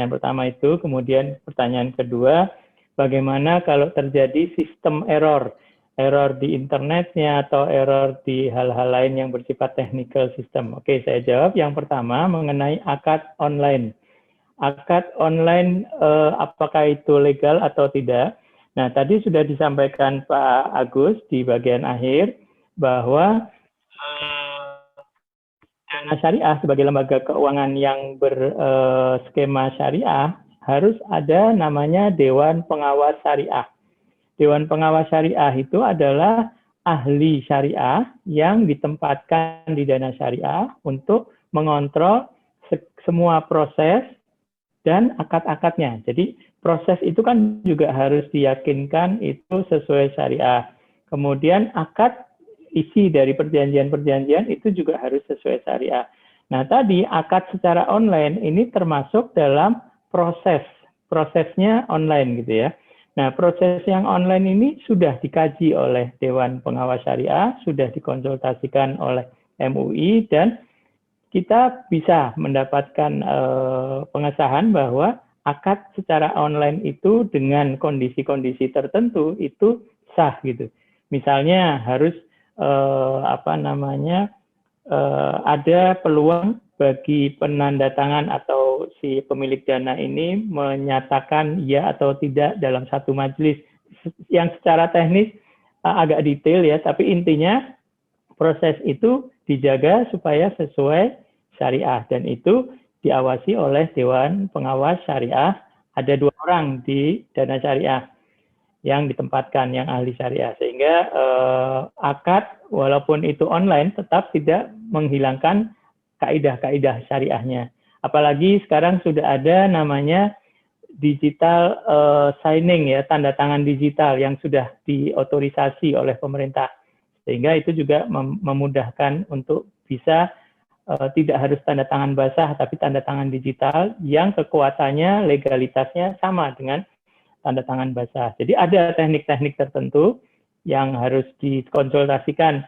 pertanyaan pertama itu. Kemudian pertanyaan kedua, bagaimana kalau terjadi sistem error di internetnya atau error di hal-hal lain yang bersifat technical system. Oke, saya jawab yang pertama mengenai akad online. Akad online apakah itu legal atau tidak? Nah, tadi sudah disampaikan Pak Agus di bagian akhir bahwa Dana Syariah sebagai lembaga keuangan yang berskema syariah harus ada namanya Dewan Pengawas Syariah. Dewan Pengawas Syariah itu adalah ahli syariah yang ditempatkan di Dana Syariah untuk mengontrol semua proses dan akad-akadnya. Jadi proses itu kan juga harus diyakinkan itu sesuai syariah. Kemudian akad isi dari perjanjian-perjanjian itu juga harus sesuai syariah. Nah, tadi akad secara online ini termasuk dalam prosesnya online gitu ya. Nah, proses yang online ini sudah dikaji oleh Dewan Pengawas Syariah, sudah dikonsultasikan oleh MUI, dan kita bisa mendapatkan pengesahan bahwa akad secara online itu dengan kondisi-kondisi tertentu itu sah gitu. Misalnya harus ada peluang bagi penandatangan atau si pemilik dana ini menyatakan ya atau tidak dalam satu majelis, yang secara teknis agak detail ya, tapi intinya proses itu dijaga supaya sesuai syariah, dan itu diawasi oleh Dewan Pengawas Syariah. Ada 2 orang di Dana Syariah yang ditempatkan, yang ahli syariah, sehingga akad walaupun itu online tetap tidak menghilangkan kaidah-kaidah syariahnya. Apalagi sekarang sudah ada namanya digital signing ya, tanda tangan digital yang sudah diotorisasi oleh pemerintah, sehingga itu juga memudahkan untuk bisa tidak harus tanda tangan basah tapi tanda tangan digital yang kekuatannya, legalitasnya sama dengan tanda tangan basah. Jadi ada teknik-teknik tertentu yang harus dikonsultasikan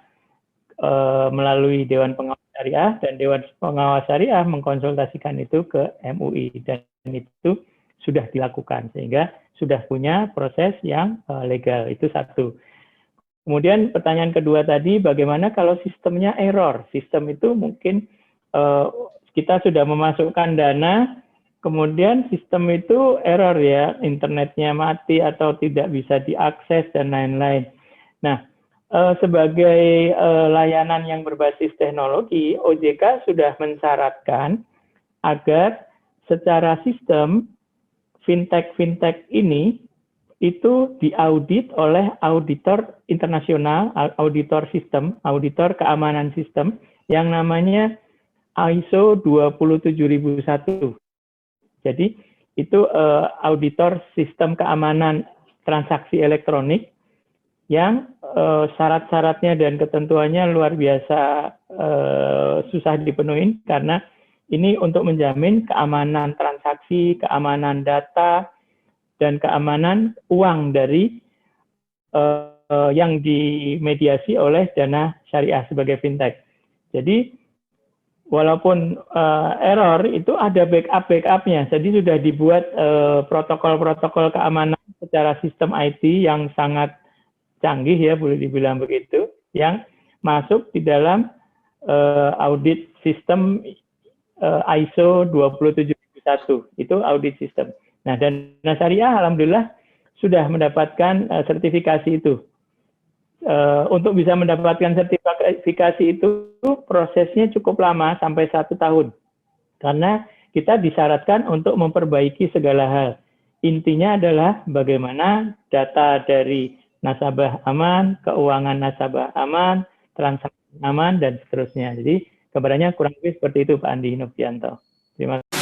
melalui Dewan Pengawas Syariah, dan Dewan Pengawas Syariah mengkonsultasikan itu ke MUI, dan itu sudah dilakukan sehingga sudah punya proses yang legal. Itu satu. Kemudian pertanyaan kedua tadi, bagaimana kalau sistemnya error? Sistem itu mungkin kita sudah memasukkan dana, kemudian sistem itu error ya, internetnya mati atau tidak bisa diakses dan lain-lain. Nah, sebagai layanan yang berbasis teknologi, OJK sudah mensyaratkan agar secara sistem fintech ini itu diaudit oleh auditor internasional, auditor sistem, auditor keamanan sistem yang namanya ISO 27001. Jadi itu auditor sistem keamanan transaksi elektronik yang syarat-syaratnya dan ketentuannya luar biasa susah dipenuhi, karena ini untuk menjamin keamanan transaksi, keamanan data, dan keamanan uang dari yang dimediasi oleh Dana Syariah sebagai fintech. Jadi walaupun error itu ada backup-backupnya, jadi sudah dibuat protokol-protokol keamanan secara sistem IT yang sangat canggih ya, boleh dibilang begitu, yang masuk di dalam audit sistem ISO 27001, itu audit sistem. Nah, Dana Syariah alhamdulillah sudah mendapatkan sertifikasi itu. Untuk bisa mendapatkan sertifikasi itu prosesnya cukup lama, sampai 1 tahun, karena kita disyaratkan untuk memperbaiki segala hal. Intinya adalah bagaimana data dari nasabah aman, keuangan nasabah aman, transaksi aman, dan seterusnya. Jadi gambarannya kurang lebih seperti itu Pak Andi Novianto. Terima kasih.